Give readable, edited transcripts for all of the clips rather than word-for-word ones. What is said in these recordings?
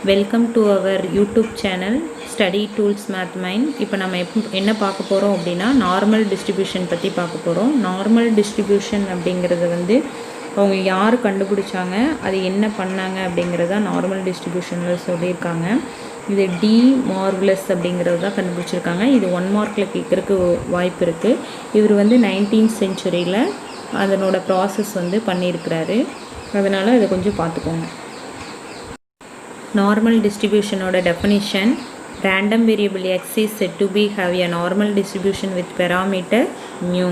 Welcome to our YouTube channel Study Tools Math Mind. இப்போ நம்ம என்ன பார்க்க போகிறோம் அப்படின்னா நார்மல் டிஸ்ட்ரிபியூஷன் பற்றி பார்க்க போகிறோம். நார்மல் டிஸ்ட்ரிபியூஷன் அப்படிங்கிறது அவங்க யார் கண்டுபிடிச்சாங்க, அது என்ன பண்ணாங்க அப்படிங்கிறத நார்மல் டிஸ்ட்ரிபியூஷனில் சொல்லியிருக்காங்க. இது டி மார்வலஸ் அப்படிங்கிறது தான் கண்டுபிடிச்சிருக்காங்க. இது 1 மார்க்கில் கேட்குறதுக்கு வாய்ப்பு இருக்குது. இவர் 19th செஞ்சுரியில் அதனோட ப்ராசஸ் பண்ணியிருக்கிறாரு. அதனால் அதை கொஞ்சம் பார்த்துக்கோங்க. Normal distribution ஓட definition: random variable x is said to be have a normal distribution with parameter mu.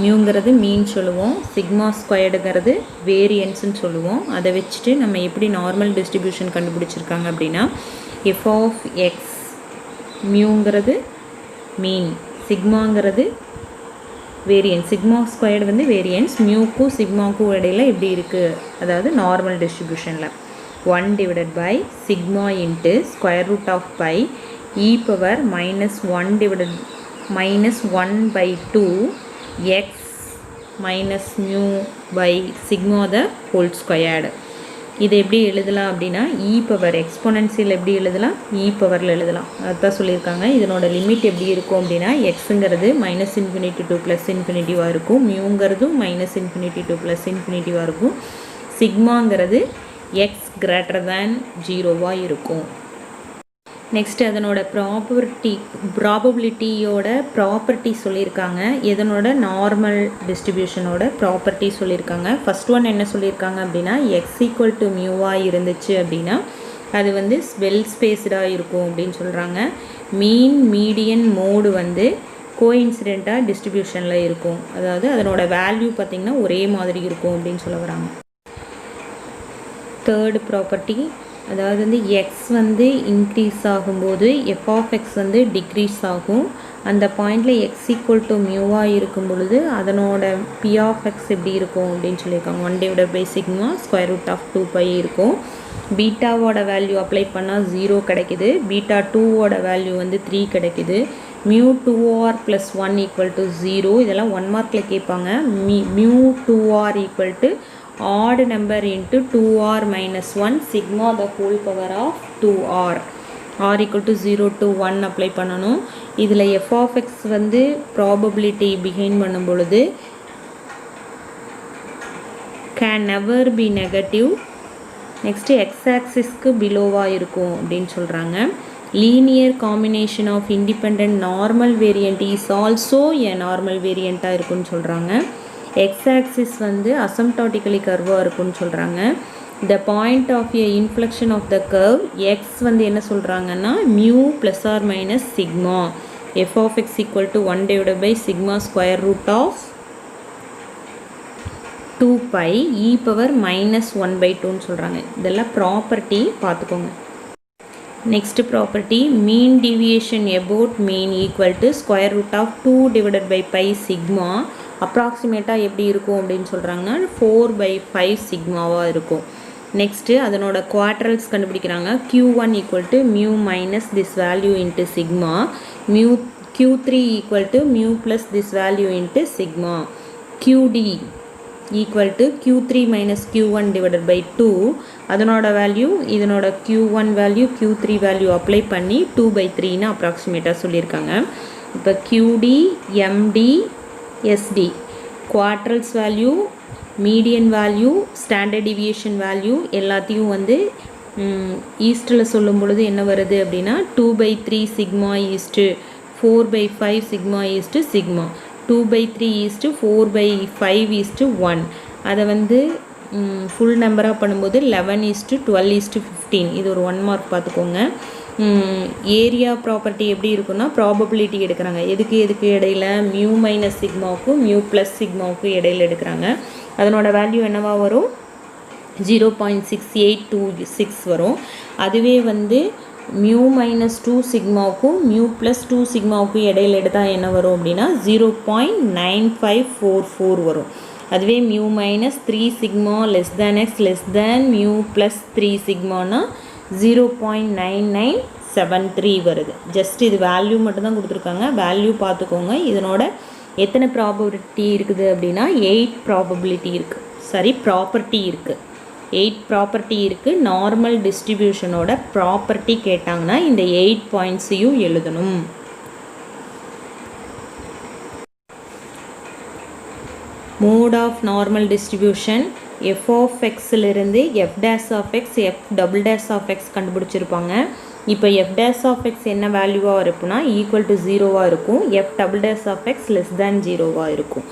மியூங்கிறது மீன் சொல்லுவோம், சிக்மா ஸ்கொயர்டுங்கிறது வேரியன்ஸ்ன்னு சொல்லுவோம். அதை வச்சுட்டு நம்ம எப்படி நார்மல் டிஸ்ட்ரிபியூஷன் கண்டுபிடிச்சிருக்காங்க அப்படின்னா, எஃப் ஆஃப் எக்ஸ் மியூங்கிறது மீன், சிக்மாங்கிறது வேரியன்ஸ், சிக்மா ஸ்கொயர்டு வேரியன்ஸ், மியூக்கும் சிக்மாவுக்கும் இடையில் எப்படி இருக்குது, அதாவது நார்மல் டிஸ்ட்ரிபியூஷனில் 1 divided by sigma into square root of pi e power minus 1 divided minus 1 by 2 x minus mu by sigma the whole squared. இது எப்படி எழுதலாம் அப்படின்னா e power எக்ஸ்போனன்சியல் எப்படி எழுதலாம், e பவரில் எழுதலாம். அதுதான் சொல்லியிருக்காங்க. இதனோட லிமிட் எப்படி இருக்கும் அப்படின்னா, எக்ஸுங்கிறது -∞ to +∞வாக இருக்கும், மியூங்கிறதும் -∞ to +∞வாக இருக்கும், சிக்மாங்கிறது x greater than 0வாக இருக்கும். நெக்ஸ்ட் அதனோட ப்ராபபிலிட்டியோட ப்ராப்பர்ட்டி சொல்லியிருக்காங்க. இதனோட நார்மல் டிஸ்ட்ரிபியூஷனோட ப்ராப்பர்ட்டி சொல்லியிருக்காங்க. ஃபர்ஸ்ட் ஒன் என்ன சொல்லியிருக்காங்க அப்படின்னா, x ஈக்குவல் டு மியூவாக இருந்துச்சு அப்படின்னா அது வெல் ஸ்பேஸ்டாக இருக்கும் அப்படின்னு சொல்கிறாங்க. மீன் மீடியன் மோடு கோஇன்சிடெண்ட்டாக டிஸ்ட்ரிபியூஷனில் இருக்கும், அதாவது அதனோட வேல்யூ பார்த்திங்கன்னா ஒரே மாதிரி இருக்கும் அப்படின்னு சொல்ல வராங்க. தேர்டு ப்ராப்பர்ட்டி, அதாவது எக்ஸ் இன்க்ரீஸ் ஆகும்போது எஃப் ஆஃப் எக்ஸ் டிக்ரீஸ் ஆகும். அந்த பாயிண்டில் எக்ஸ் ஈக்குவல் டு மியூவாக இருக்கும் பொழுது அதனோட பி ஆஃப் எக்ஸ் எப்படி இருக்கும் அப்படின்னு சொல்லியிருக்காங்க. 1 divided by sigma square root of 2pi இருக்கும். பீட்டாவோட வேல்யூ அப்ளை பண்ணால் 0 கிடைக்குது, பீட்டா 2வோட வேல்யூ 3 கிடைக்குது. Mu 2r + 1 equal to 0. இதெல்லாம் 1 மார்க்கில் கேட்பாங்க. Mu 2r equal to odd number into 2r minus 1 sigma the whole power of 2r. r equal to 0 to 1 apply பண்ணணும். இதில் f of x probability behind பண்ணும் பொழுது can never be negative. next x axisக்கு பிலோவாக இருக்கும் அப்படின்னு சொல்கிறாங்க. linear combination of independent normal variant is also a normal variant-ஆக இருக்குன்னு சொல்கிறாங்க. x-axis asymptotically curve-ஆக இருக்குன்னு சொல்கிறாங்க. the point of a inflection of the curve x என்ன சொல்கிறாங்கன்னா mu plus or minus sigma f of x equal to 1 divided by sigma square root of 2pi e power minus 1 by 2 சொல்கிறாங்க. இதெல்லாம் property பார்த்துக்கோங்க. Next property, mean deviation about mean equal to square root of 2 divided by pi sigma அப்ராக்சிமேட்டாக எப்படி இருக்கும் அப்படின்னு சொல்கிறாங்கன்னா 4/5 சிக்மாவாக இருக்கும். Next அதனோட குவாட்ரல்ஸ் கண்டுபிடிக்கிறாங்க. q1 equal to mu minus this value into sigma, mu q3 equal to mu plus this value into sigma, qd equal to q3 minus q1 divided by 2. அதனோட value இதனோட q1 value q3 value apply பண்ணி 2/3ன்னு அப்ராக்சிமேட்டாக சொல்லியிருக்காங்க. இப்போ qd md SD quartiles value, median value, standard deviation value எல்லாத்தையும் ஈஸ்டில் சொல்லும் பொழுது என்ன வருது அப்படின்னா 2/3 sigma is to 4/5 sigma is to sigma, 2/3 is to 4/5 is to 1. அதை ஃபுல் நம்பராக பண்ணும்போது 11:12:15. இது ஒரு 1 மார்க் பார்த்துக்கோங்க. ஏரியா ப்ராப்பர்ட்டி எப்படி இருக்குன்னா, ப்ராபபிலிட்டி எடுக்கிறாங்க. எதுக்கு இடையில மியூ மைனஸ் சிக்மாவுக்கும் மியூ ப்ளஸ் சிக்மாவுக்கும் இடையில் எடுக்கிறாங்க. அதனோட வேல்யூ என்னவா வரும், 0.6826 வரும். அதுவே மியூ மைனஸ் 2 சிக்மாவுக்கும் மியூ ப்ளஸ் 2 சிக்மாவுக்கும் இடையில் எடுத்தால் என்ன வரும் அப்படின்னா 0.9544 வரும். அதுவே mu minus 3 sigma less than x less than mu plus 3 சிக்மானா 0.9973 வருது. ஜஸ்ட் இது வேல்யூ மட்டும்தான் கொடுத்துருக்காங்க, வேல்யூ பார்த்துக்கோங்க. இதனோட எத்தனை ப்ராபபிலிட்டி இருக்குது அப்படின்னா 8 ப்ராபபிலிட்டி இருக்குது, ப்ராப்பர்ட்டி இருக்குது. 8 ப்ராப்பர்ட்டி இருக்குது. நார்மல் டிஸ்ட்ரிபியூஷனோட ப்ராப்பர்ட்டி கேட்டாங்கன்னா இந்த 8 பாயிண்ட்ஸையும் எழுதணும். Mode of normal distribution f of xலிருந்து f dash of x f double dash of x கண்டுபிடிச்சிருப்பாங்க. இப்போ f dash of x என்ன வேல்யூவாக இருக்குன்னா ஈக்குவல் டு 0வாக இருக்கும், f double dash of x less than 0வாக இருக்கும்.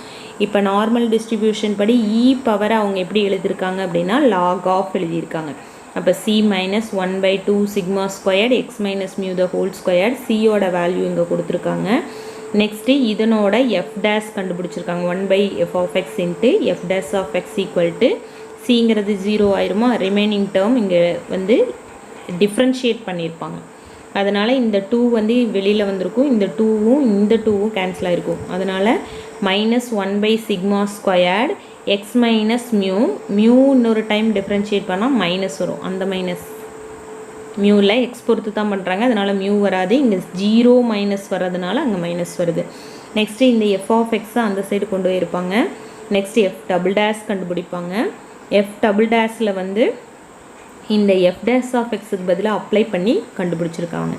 இப்போ நார்மல் டிஸ்ட்ரிபியூஷன் படி e பவரை அவங்க எப்படி எழுதியிருக்காங்க அப்படின்னா log ஆஃப் எழுதியிருக்காங்க. அப்போ c minus 1/2 sigma squared X minus mu the whole squared, சியோட வேல்யூ இங்கே கொடுத்துருக்காங்க. நெக்ஸ்ட்டு இதனோட எஃப் டேஸ் கண்டுபிடிச்சிருக்காங்க. 1/f of x into F dash of X equal to சிங்கிறது 0 ஆயிருமா, ரிமைனிங் டேர்ம் இங்கே வந்து டிஃப்ரென்ஷியேட் பண்ணியிருப்பாங்க. அதனால் இந்த 2 வந்து வெளியில் வந்திருக்கும், இந்த 2வும் இந்த 2வும் கேன்சல் ஆகிருக்கும். அதனால் மைனஸ் 1/சிக்மா ஸ்கொயர்டு எக்ஸ் மைனஸ் மியூ இன்னொரு டைம் டிஃப்ரென்ஷியேட் பண்ணால் மைனஸ் வரும். அந்த மைனஸ் மியூவில் எக்ஸ் பொறுத்து தான் பண்ணுறாங்க, அதனால் மியூ வராது. இங்கே 0 மைனஸ் வர்றதுனால அங்கே மைனஸ் வருது. நெக்ஸ்ட்டு இந்த எஃப் ஆஃப் எக்ஸை அந்த சைடு கொண்டு போயிருப்பாங்க. நெக்ஸ்ட்டு எஃப் டபுள் டேஷ் கண்டுபிடிப்பாங்க. எஃப் டபுள் டேஷில் வந்து இந்த எஃப் டேஷ் ஆஃப் எக்ஸுக்கு பதிலாக அப்ளை பண்ணி கண்டுபிடிச்சிருக்காங்க.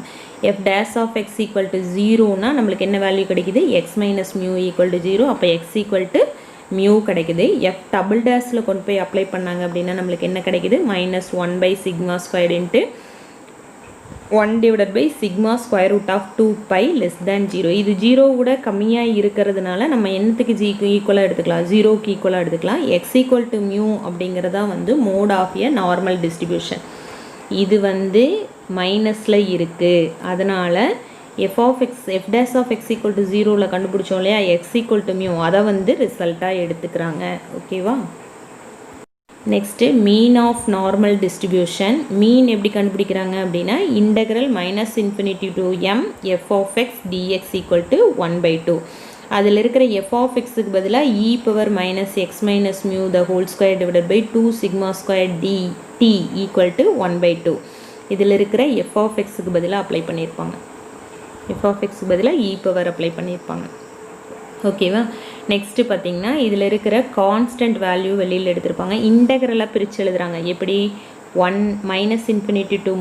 F dash of X equal to 0னா நம்மளுக்கு என்ன வேல்யூ கிடைக்குது, X minus mu equal to 0. அப்போ எக்ஸ் ஈக்குவல் டு மியூ கிடைக்குது. எஃப் டபுள் டேஷில் கொண்டு போய் அப்ளை பண்ணாங்க அப்படின்னா நம்மளுக்கு என்ன கிடைக்குது, மைனஸ் 1/சிக்மா square into 1/sigma square root of 2pi less than 0. இது 0 விட கம்மியாக இருக்கிறதுனால நம்ம என்னத்துக்கு ஜிக்கு ஈக்குவலாக எடுத்துக்கலாம், 0க்கு ஈக்குவலாக எடுத்துக்கலாம். எக்ஸ் ஈக்குவல் டு மியூ அப்படிங்கிறதா வந்து mode of a normal distribution. இது வந்து மைனஸில் இருக்குது, அதனால் F of X F dash of X equal to 0வில் கண்டுபிடிச்சோம் இல்லையா, எக்ஸ் ஈக்குவல் டு மியூ, அதை வந்து ரிசல்ட்டாக எடுத்துக்கிறாங்க. ஓகேவா. Next mean of normal distribution. Mean எப்படி கண்டுபிடிக்கிறாங்க அப்படின்னா integral minus infinity to M F of X dx equal to 1/2. அதில் இருக்கிற எஃப் ஆஃப் எக்ஸுக்கு பதிலாக e power minus X minus mu the whole square divided by 2 sigma square D T equal to 1/2. இதில் இருக்கிற எஃப் ஆஃப் எக்ஸுக்கு பதிலாக அப்ளை பண்ணியிருப்பாங்க. எஃப் ஆஃப் எக்ஸுக்கு பதிலாக இ பவர் அப்ளை பண்ணியிருப்பாங்க. ஓகேவா. நெக்ஸ்ட்டு பார்த்திங்கன்னா இதில் இருக்கிற கான்ஸ்டன்ட் வேல்யூ வெளியில் எடுத்திருப்பாங்க. இன்டெக்ரலாக பிரித்து எழுதுகிறாங்க. எப்படி, 1 minus infinity to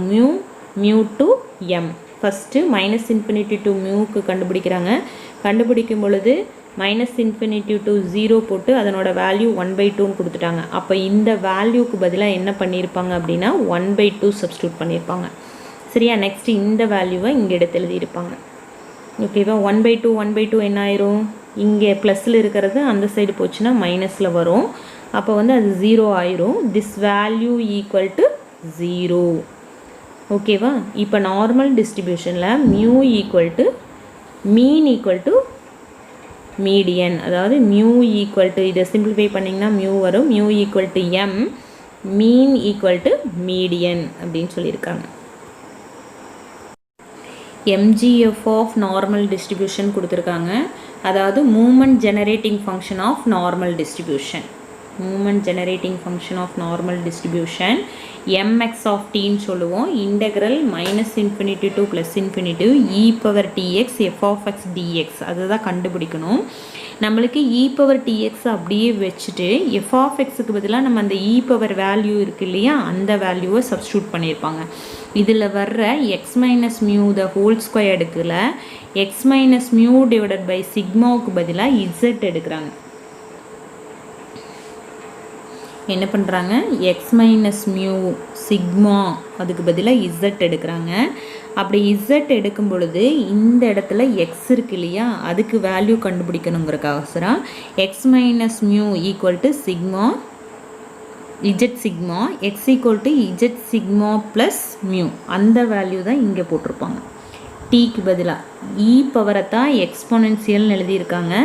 mu to M. First minus infinity to மியூக்கு கண்டுபிடிக்கிறாங்க. கண்டுபிடிக்கும் பொழுது மைனஸ் இன்ஃபினிட்டி டு 0 போட்டு அதனோட வேல்யூ 1/2ன்னு கொடுத்துட்டாங்க. அப்போ இந்த வேல்யூக்கு பதிலாக என்ன பண்ணியிருப்பாங்க அப்படின்னா 1/2 சப்ஸ்டியூட் பண்ணியிருப்பாங்க. சரியா. நெக்ஸ்ட்டு இந்த வேல்யூவை இங்கே எடுத்து எழுதியிருப்பாங்க. ஓகேவா. 1/2 என்ன ஆயிரும், இங்கே ப்ளஸில் இருக்கிறது அந்த சைடு போச்சுன்னா மைனஸில் வரும். அப்போ வந்து அது 0 ஆயிரும். This value equal to 0. ஓகேவா. இப்போ நார்மல் டிஸ்ட்ரிபியூஷனில் mu equal to mean equal to median, அதாவது மியூ ஈக்குவல் டு, இதை சிம்பிளிஃபை பண்ணிங்கன்னா மியூ வரும், mu equal to M, mean equal to median அப்படின்னு சொல்லியிருக்காங்க. எம்ஜிஎஃப் ஆஃப் நார்மல் டிஸ்ட்ரிபியூஷன் கொடுத்துருக்காங்க. அதாவது moment generating function of normal distribution. Moment generating function of normal distribution MX of டின்னு சொல்லுவோம். Integral minus infinity to plus infinity e power dx F of X dx, அதை தான் கண்டுபிடிக்கணும். நம்மளுக்கு இ power dx அப்படியே வச்சுட்டு எஃப் ஆஃப் எக்ஸுக்கு பதிலாக நம்ம அந்த இ பவர் வேல்யூ இருக்குது இல்லையா, அந்த வேல்யூவை சப்ஸ்டியூட் பண்ணியிருப்பாங்க. இதில் வர்ற X minus mu the whole square எடுக்கல, X minus mu divided by சிக்மாவுக்கு பதிலாக இசட் எடுக்கிறாங்க. என்ன பண்ணுறாங்க, எக்ஸ் மைனஸ் மியூ சிக்மா அதுக்கு பதிலாக இசட் எடுக்கிறாங்க. அப்படி இசட் எடுக்கும் பொழுது இந்த இடத்துல எக்ஸ் இருக்கு இல்லையா, அதுக்கு வேல்யூ கண்டுபிடிக்கணுங்கிறக்காக X minus mu equal to sigma Z sigma X equal to Z sigma plus mu, அந்த வேல்யூ தான் இங்கே போட்டிருப்பாங்க. டீக்கு பதிலாக இ பவரை தான் எக்ஸ்பொனென்சியல்னு எழுதியிருக்காங்க.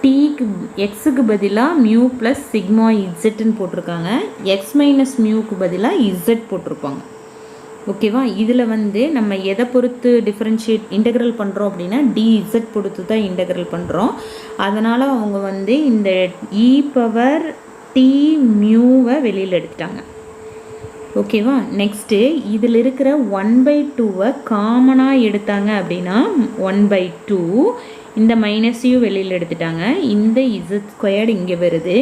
டீக்கு எக்ஸுக்கு பதிலாக மியூ ப்ளஸ் சிக்மா இஜெட்டுன்னு போட்டிருக்காங்க. எக்ஸ் மைனஸ் மியூக்கு பதிலாக இஜெட் போட்டிருப்பாங்க. ஓகேவா. இதில் வந்து நம்ம எதை பொறுத்து டிஃப்ரென்ஷியேட் இன்டெக்ரல் பண்ணுறோம் அப்படின்னா டிஇசட் பொறுத்து தான் இன்டெக்ரல் பண்ணுறோம். அதனால் அவங்க வந்து இந்த இ பவர் டி மியூவை வெளியில் எடுத்துட்டாங்க. ஓகேவா. நெக்ஸ்ட்டு இதில் இருக்கிற 1/2 காமனாக எடுத்தாங்க அப்படின்னா 1/2, இந்த மைனஸையும் வெளியில் எடுத்துட்டாங்க. இந்த இசட் ஸ்கொயர்டு இங்கே வருது.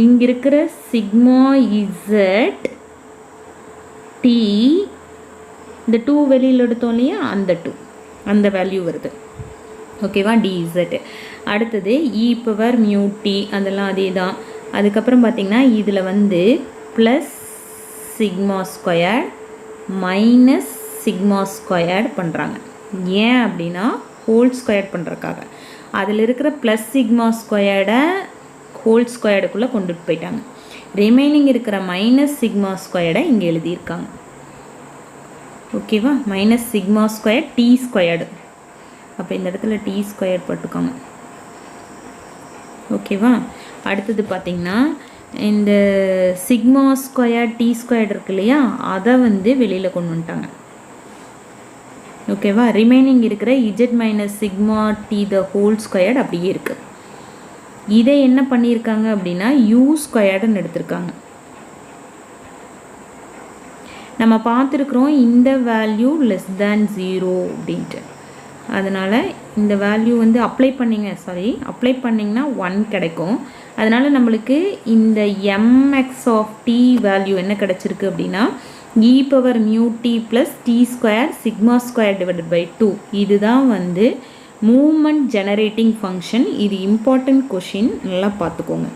இங்கே இருக்கிற சிக்மா இசட் டி, இந்த 2 வெளியில் எடுத்தோம் இல்லையா, அந்த 2 அந்த வேல்யூ வருது. ஓகேவா, டிஇசட். அடுத்தது இ பவர் மியூ டி, அதெல்லாம் அதே தான். அதுக்கப்புறம் பார்த்திங்கன்னா இதில் வந்து plus sigma square minus sigma squared பண்ணுறாங்க. ஏன் அப்படின்னா ஹோல் ஸ்கொயர் பண்ணுறதுக்காக. அதில் இருக்கிற ப்ளஸ் சிக்மா ஸ்கொயர்டை ஹோல் ஸ்கொயர்டுக்குள்ளே கொண்டுட்டு போயிட்டாங்க. ரிமைனிங் இருக்கிற மைனஸ் சிக்மா ஸ்கொயர்டை இங்கே எழுதியிருக்காங்க. ஓகேவா, minus sigma square t squared. அப்போ இந்த இடத்துல டி ஸ்கொயர் போட்டுக்கோங்க. ஓகேவா, அடுத்தது பார்த்திங்கன்னா இந்த சிக்மா ஸ்கொயர் டி ஸ்கொயர் இருக்கு இல்லையா, அதை வந்து வெளியில் கொண்டு வந்துட்டாங்க. ஓகேவா, ரிமைனிங் இருக்கிற z minus sigma t the whole squared அப்படியே இருக்குது. இதை என்ன பண்ணியிருக்காங்க அப்படின்னா யூ ஸ்கொயர்டுன்னு எடுத்திருக்காங்க. நம்ம பார்த்துருக்குறோம் இந்த வேல்யூ லெஸ் தேன் 0 அப்படின்ட்டு. அதனால் இந்த வேல்யூ வந்து அப்ளை பண்ணிங்கன்னா 1 கிடைக்கும். அதனால் நம்மளுக்கு இந்த எம்எக்ஸ் ஆஃப் டி வேல்யூ என்ன கிடச்சிருக்கு அப்படின்னா e power mu T plus T square sigma square divided by 2. இதுதான் வந்து மூமெண்ட் ஜெனரேட்டிங் ஃபங்க்ஷன். இது இம்பார்ட்டன்ட் கொஷின், நல்லா பார்த்துக்கோங்க.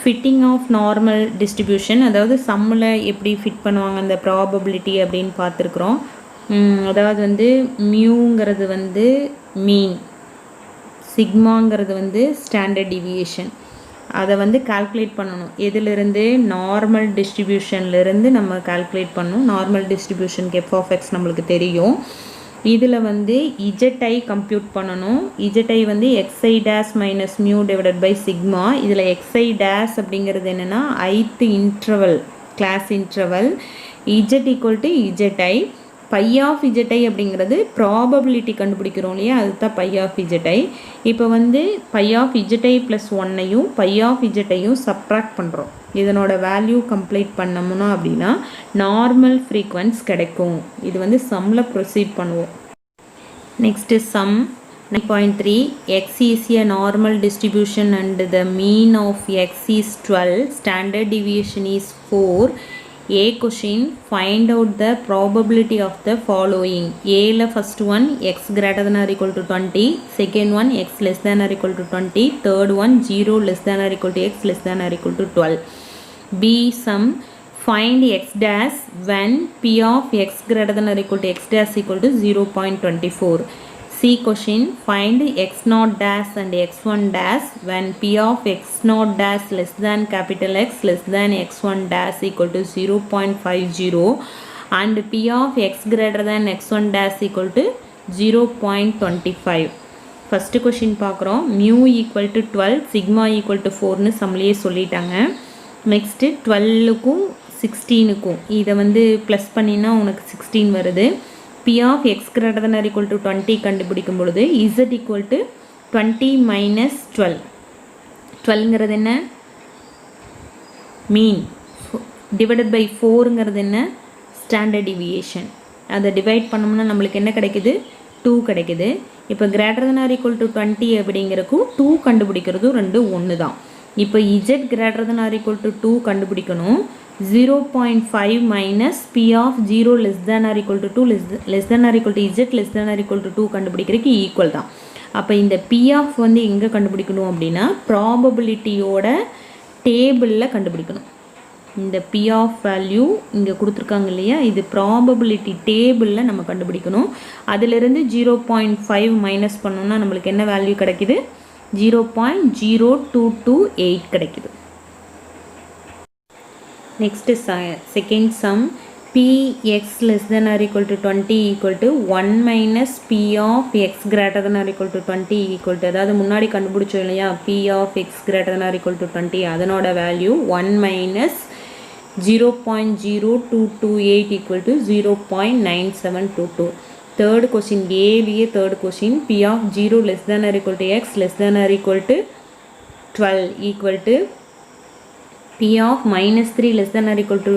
ஃபிட்டிங் ஆஃப் நார்மல் டிஸ்ட்ரிபியூஷன், அதாவது சம்மில் எப்படி ஃபிட் பண்ணுவாங்க அந்த ப்ராபபிலிட்டி அப்படின்னு பார்த்துருக்குறோம். அதாவது வந்து மியூங்கிறது வந்து மீன், சிக்மாங்கிறது வந்து ஸ்டாண்டர்ட் டிவியேஷன். அதை வந்து கால்குலேட் பண்ணணும். எதிலிருந்து, நார்மல் டிஸ்ட்ரிபியூஷன்லேருந்து நம்ம கால்குலேட் பண்ணணும். நார்மல் டிஸ்ட்ரிபியூஷனுக்கு எஃப் ஆஃப் எக்ஸ் நம்மளுக்கு தெரியும். இதில் வந்து இஜெட்ஐ கம்ப்யூட் பண்ணணும். இஜெட்ஐ வந்து Xi dash minus mu divided by sigma. இதில் எக்ஸ்ஐ டேஸ் அப்படிங்கிறது என்னென்னா ith interval, class interval. Z equal to Zi. Phi of Zi அப்படிங்கிறது ப்ராபபிலிட்டி கண்டுபிடிக்கிறோம் இல்லையா, அதுதான் பை ஆஃப் இஜெட்ஐ. இப்போ வந்து பை ஆஃப் இஜெட்ஐ ப்ளஸ் 1ஐயும் பை ஆஃப் இஜெட்ஐயும் சப்ராக்ட் பண்ணுறோம். இதனோட வேல்யூ கம்ப்ளீட் பண்ணோம்னா அப்படின்னா நார்மல் ஃப்ரீக்வன்ஸ் கிடைக்கும். இது வந்து சம்மில் ப்ரொசீட் பண்ணுவோம். Next sum 9.3. x is a normal distribution and the mean of x is 12. Standard deviation is 4. A question, find out the probability of the following. A la first one x greater than or equal to 20, second one x less than or equal to 20, third one 0 less than or equal to x less than or equal to 12. B sum, find x dash when p of x greater than or equal to x dash equal to 0.24. C question, find x naught dash and x1 dash when p of x naught dash less than capital X less than x1 dash equal to 0.50 and p of x greater than x1 dash equal to 0.25. First question பார்க்குறோம். mu equal to 12, sigma equal to 4னு சம்லேயே சொல்லிட்டாங்க. Next 12க்கும் 16க்கும் இதை வந்து plus பண்ணினா உனக்கு 16 வருது. p of x greater than or equal to 20 கண்டுபிடிக்கும் பொழுது z equal to 20 minus 12. 12ங்கிறது என்ன, மீன், டிவைடட் பை 4ங்கிறது என்ன, ஸ்டாண்டர்ட் டிவியேஷன். அதை டிவைட் பண்ணோம்னா நம்மளுக்கு என்ன கிடைக்குது, 2 கிடைக்குது. இப்போ greater than or equal to 20 அப்படிங்கிறக்கும் 2 கண்டுபிடிக்கிறதும் ரெண்டும் ஒன்று தான். இப்போ z greater than or equal to 2 கண்டுபிடிக்கணும். 0.5 minus p of 0 less than or equal to 2 less than or equal to z less than or equal to 2 கண்டுபிடிக்கிறதுக்கு ஈக்குவல் தான். அப்போ இந்த p of வந்து எங்கே கண்டுபிடிக்கணும் அப்படின்னா ப்ராபபிலிட்டியோட டேபிளில் கண்டுபிடிக்கணும். இந்த p of வேல்யூ இங்கே கொடுத்துருக்காங்க இல்லையா, இது ப்ராபபிலிட்டி டேபிளில் நம்ம கண்டுபிடிக்கணும். அதிலிருந்து 0.5 மைனஸ் பண்ணோம்னா நம்மளுக்கு என்ன வேல்யூ கிடைக்குது, 0.0228 கிடைக்குது. Next second sum, px less than or equal to 20 equal to 1 minus p of x greater than or equal to 20 equal to, அதாவது முன்னாடி கண்டுபிடிச்சோம் இல்லையா p of x greater than or equal to 20, அதனோட value 1 minus 0.0228 equal to 0.9722. Third question, A third question, p of 0 less than or equal to x less than or equal to 12 equal to P of -3 less than or equal to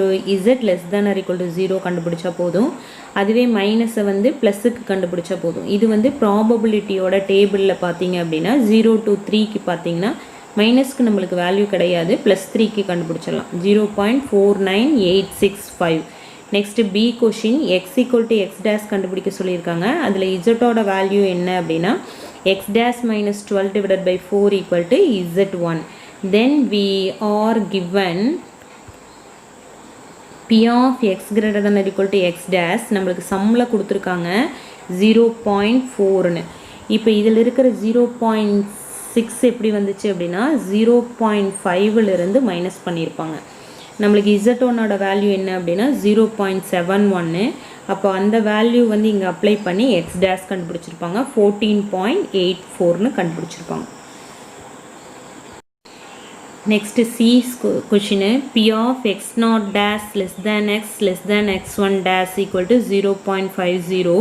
Z less than or equal to 0 கண்டுபிடிச்சா போதும். அதுவே மைனஸை வந்து ப்ளஸுக்கு கண்டுபிடிச்சா போதும். இது வந்து ப்ராபபிலிட்டியோட டேபிளில் பார்த்தீங்க அப்படின்னா 0 to 3க்கு பார்த்தீங்கன்னா மைனஸ்க்கு நம்மளுக்கு வேல்யூ கிடையாது, +3க்கு கண்டுபிடிச்சிடலாம். 0.49865. Next b question x equal to x dash கண்டுபிடிக்க சொல்லியிருக்காங்க. அதில் இசட்டோட வேல்யூ என்ன அப்படின்னா x dash minus 12 divided by 4 equal to Z1. Then we are given P of x greater than or equal to x dash நம்மளுக்கு சம்மில் கொடுத்துருக்காங்க 0.4ன்னு. இப்போ இதில் இருக்கிற 0.6 எப்படி வந்துச்சு அப்படின்னா 0.5லிருந்து மைனஸ் பண்ணியிருப்பாங்க. நம்மளுக்கு Z1ஓட வேல்யூ என்ன அப்படின்னா 0.71. அப்போ அந்த வேல்யூ வந்து இங்கே அப்ளை பண்ணி எக்ஸ் டேஷ் கண்டுபிடிச்சிருப்பாங்க, 14.84ன்னு கண்டுபிடிச்சிருப்பாங்க. Next C question, P of x naught dash less than x1 dash equal to 0.50,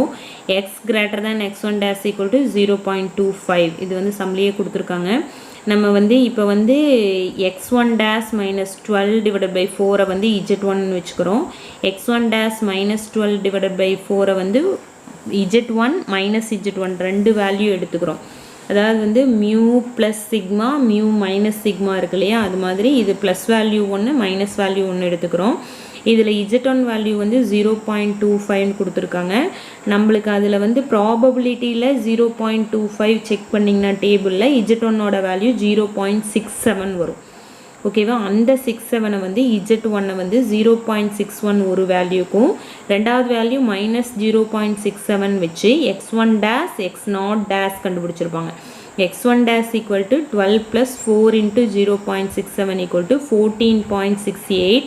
x greater than x1 dash equal to 0.25. இது வந்து சம்லியே கொடுத்துருக்காங்க. நம்ம வந்து இப்போ வந்து x1 dash minus 12 divided by 4 வந்து Z1 வச்சுக்கிறோம். x1 dash minus 12 divided by 4 வந்து Z1 minus Z1 ரெண்டு வேல்யூ எடுத்துக்கிறோம். அதாவது வந்து mu plus sigma mu minus sigma இருக்கு இல்லையா, அது மாதிரி இது ப்ளஸ் வேல்யூ ஒன்று மைனஸ் வேல்யூ ஒன்று எடுத்துக்கிறோம். இதில் Z1 வேல்யூ வந்து 0.25 கொடுத்துருக்காங்க. நம்மளுக்கு அதில் வந்து ப்ராபபிலிட்டியில் 0.25 செக் பண்ணிங்கன்னா டேபிளில் Z1ஓட வேல்யூ 0.67 வரும். ஓகேவா, அந்த 67 வந்து Z1 வந்து 0.61 ஒரு வேல்யூக்கும் ரெண்டாவது வேல்யூ -0.67 வச்சு x1 டேஷ் x0 டேஷ் கண்டுபிடிச்சிருப்பாங்க. x1 dash equal to 12 + 4 × 0.67 equal to 14.68,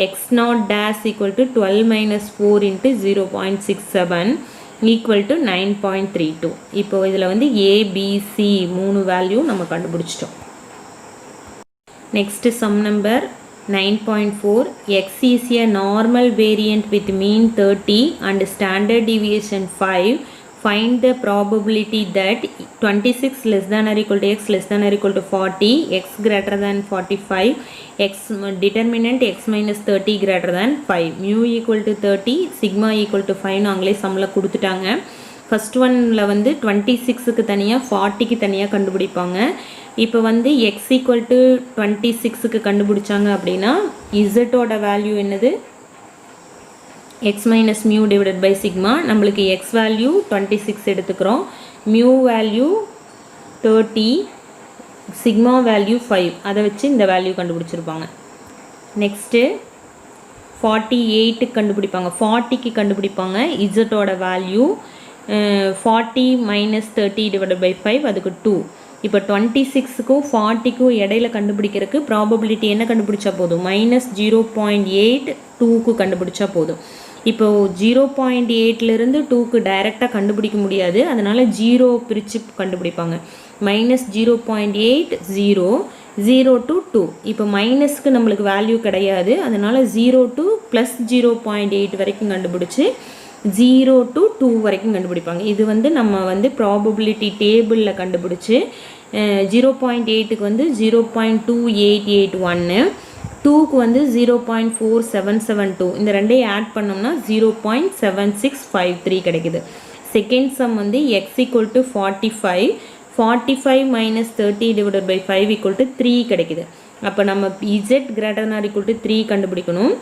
x0 dash equal to 12 - 4 × 0.67 equal to 9.32. இப்போ இதில் வந்து ABC 3 வேல்யூ நம்ம கண்டுபிடிச்சிட்டோம். Next sum number 9.4. X is a normal variant with mean 30 and standard deviation 5. Find the probability that 26 less than or equal to x less than or equal to 40, x greater than 45, x determinant x minus 30 greater than 5, mu equal to 30, sigma equal to 5 நாங்களே சம்மில் கொடுத்துட்டாங்க. First ஒன்னில் வந்து 26க்கு தனியாக 40க்கு தனியாக கண்டுபிடிப்பாங்க. இப்போ வந்து எக்ஸ் ஈக்குவல் டு 26க்கு கண்டுபிடிச்சாங்க அப்படின்னா இசட்டோட வேல்யூ என்னது x minus mu divided by sigma. நம்மளுக்கு எக்ஸ் வேல்யூ 26 எடுத்துக்கிறோம், மியூ வேல்யூ 30, சிக்மா வேல்யூ 5, அதை வச்சு இந்த வேல்யூ கண்டுபிடிச்சிருப்பாங்க. நெக்ஸ்ட்டு 48க்கு கண்டுபிடிப்பாங்க, 40க்கு கண்டுபிடிப்பாங்க. இசட்டோட வேல்யூ 40 - 30 டிவைடட் பை 5, அதுக்கு 2. இப்போ 26க்கும் 40க்கும் இடையில கண்டுபிடிக்கிறதுக்கு ப்ராபபிலிட்டி என்ன கண்டுபிடிச்சா போதும், -0.8 2க்கு கண்டுபிடிச்சா போதும். இப்போ 0.8லேருந்து 2க்கு டைரெக்டாக கண்டுபிடிக்க முடியாது, அதனால் 0 பிரித்து கண்டுபிடிப்பாங்க. -0.8 0 0 to 2. இப்போ மைனஸ்க்கு நம்மளுக்கு வேல்யூ கிடையாது, அதனால் 0 to +0.8 வரைக்கும் கண்டுபிடிச்சி 0 to 2 வரைக்கும் கண்டுபிடிப்பாங்க. இது வந்து நம்ம வந்து ப்ராபபிலிட்டி டேபிளில் கண்டுபிடிச்சி 0.8க்கு வந்து 0.2881, 2க்கு வந்து 0.4772, இந்த ரெண்டையும் ஆட் பண்ணோம்னா 0.7653 கிடைக்குது. செகண்ட் சம் வந்து எக்ஸ் ஈக்குவல் டு 45, 45 - 30 டிவைடட் பை 5 ஈக்குவல் டு 3 கிடைக்குது. அப்போ நம்ம z greater than or equal to 3 கண்டுபிடிக்கணும்.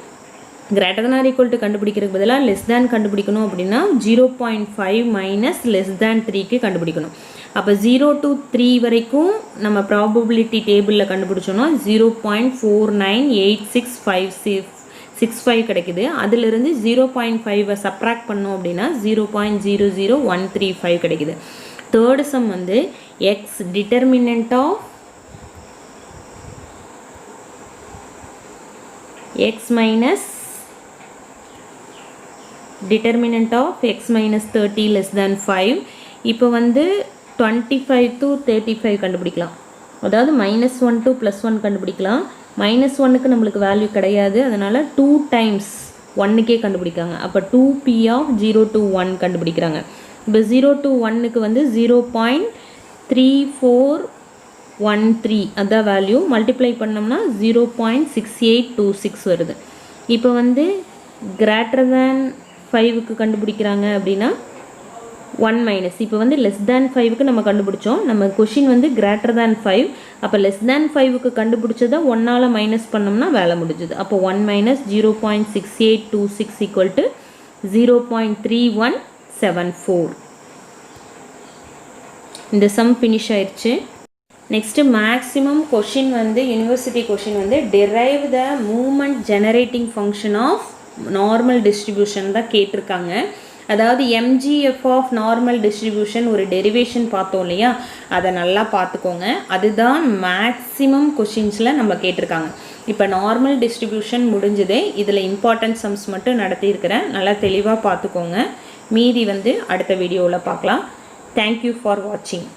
Greater than or equal to கண்டுபிடிக்கிறதுக்கு பதிலாக லெஸ் தேன் கண்டுபிடிக்கணும் அப்படின்னா 0.5 - லெஸ் தேன் 3க்கு கண்டுபிடிக்கணும். அப்போ 0 to 3 வரைக்கும் நம்ம ப்ராபபிலிட்டி டேபிளில் கண்டுபிடிச்சோன்னா 0.498665 கிடைக்குது. அதிலிருந்து 0.5 சப்ராக்ட் பண்ணோம் அப்படின்னா 0.00135 கிடைக்குது. தேர்டு சம் வந்து x determinant of x minus determinant of x minus 30 less than 5. இப்போ வந்து 25 to 35 கண்டுபிடிக்கலாம், அதாவது -1 to +1 கண்டுபிடிக்கலாம். -1க்கு நம்மளுக்கு வேல்யூ கிடையாது, அதனால் 2 times 1க்கே கண்டுபிடிக்காங்க. அப்போ 2p of 0 to 1 கண்டுபிடிக்கிறாங்க. இப்போ 0 to 1க்கு வந்து 0.34 13 அதான் வேல்யூ. மல்டிப்ளை பண்ணோம்னா 0.6826 வருது. இப்போ வந்து கிரேட்டர் தேன் 5க்கு கண்டுபிடிக்கிறாங்க அப்படின்னா 1 மைனஸ், இப்போ வந்து லெஸ் தேன் 5க்கு நம்ம கண்டுபிடிச்சோம். நம்ம கொஷின் வந்து கிரேட்டர் தேன் 5, அப்போ லெஸ் தேன் 5க்கு கண்டுபிடிச்சதை 1ஆல் மைனஸ் பண்ணோம்னா வேலை முடிஞ்சுது. அப்போ 1 மைனஸ் 0.6826 ஈக்குவல் டு 0.3174. இந்த சம் ஃபினிஷ் ஆயிடுச்சு. நெக்ஸ்ட்டு மேக்ஸிமம் கொஷின் வந்து யூனிவர்சிட்டி கொஷின் வந்து derive the movement generating function of normal distribution தான் கேட்டிருக்காங்க. அதாவது mgf ஆஃப் நார்மல் டிஸ்ட்ரிபியூஷன் ஒரு டெரிவேஷன் பார்த்தோம் இல்லையா, அதை நல்லா பார்த்துக்கோங்க. அதுதான் மேக்ஸிமம் கொஷின்ஸில் நம்ம கேட்டிருக்காங்க. இப்போ நார்மல் டிஸ்ட்ரிபியூஷன் முடிஞ்சதே, இதில் இம்பார்ட்டன்ட் சம்ஸ் மட்டும் நடத்தியிருக்கிறேன். நல்லா தெளிவாக பார்த்துக்கோங்க. மீதி வந்து அடுத்த வீடியோவில் பார்க்கலாம். தேங்க்யூ ஃபார் வாட்சிங்.